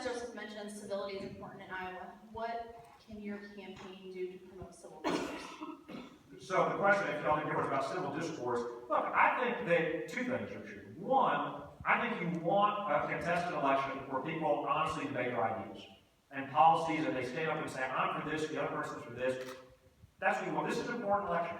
as Joseph mentioned, civility is important in Iowa. What can your campaign do to promote civil discourse? So the question, if y'all didn't hear about civil discourse, look, I think that two things are true. One, I think you want a contested election where people honestly debate their ideas and policies, and they stand up and say, I'm for this, the other person's for this. That's what you want. This is an important election.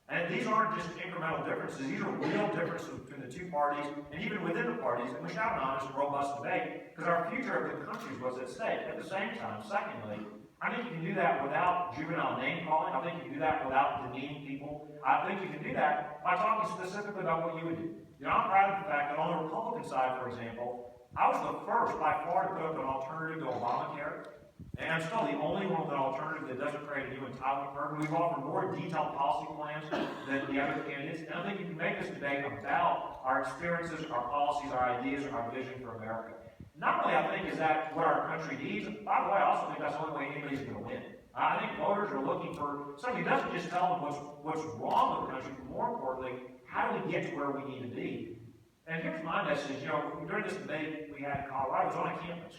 And these aren't just incremental differences. These are real differences between the two parties, and even within the parties, and we should have an honest and robust debate, because our future of the country is what's at stake. At the same time, secondly, I think you can do that without juvenile name calling. I think you can do that without demeaning people. I think you can do that by talking specifically about what you would do. You know, I'm proud of the fact that on the Republican side, for example, I was the first by far to put up an alternative to Obamacare. And I'm still the only one with an alternative that doesn't create a new entitlement program. We've offered more detailed policy plans than the other candidates. And I think you can make this debate about our experiences, our policies, our ideas, our vision for America. Not only, I think, is that what our country needs, by the way, I also think that's the only way anybody's going to win. I think voters are looking for somebody who doesn't just tell them what's wrong with the country, but more importantly, how do we get to where we need to be? And here's my message. You know, during this debate we had in Colorado, it was on a campus.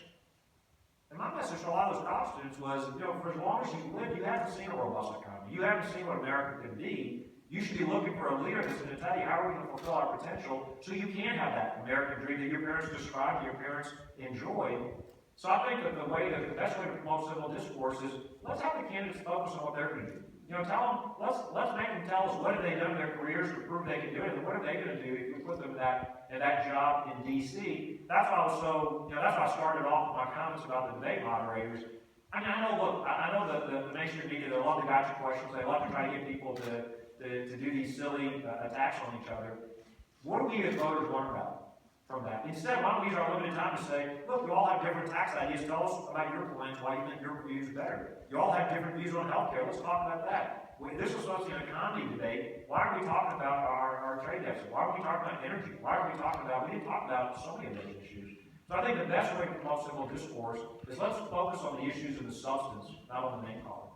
And my message to a lot of those college students was, you know, for as long as you live, you haven't seen a robust economy. You haven't seen what America can be. You should be looking for a leader that's going to tell you how are we going to fulfill our potential so you can have that American dream that your parents described, your parents enjoyed. So I think that the best way to promote civil discourse is let's have the candidates focus on what they're going to do. You know, let's make them tell us what have they done in their careers to prove they can do it, and what are they going to do if we put them in that job in D.C. That's why I started off with my comments about the debate moderators. I mean, I know that the mainstream media, they love the gotcha questions. They love to try to get people to do these silly attacks on each other. What do we as voters learn from that? Instead, why don't we use our limited time to say, look, we all have different tax ideas. Tell us about your plans, why you think your view is better. You all have different views on health care. Let's talk about that. This was supposed to be an economy debate. Why are we talking about our trade deficit? Why are we talking about energy? Why are we didn't talk about so many of those issues. So I think the best way to promote civil discourse is let's focus on the issues of the substance, not on the name calling.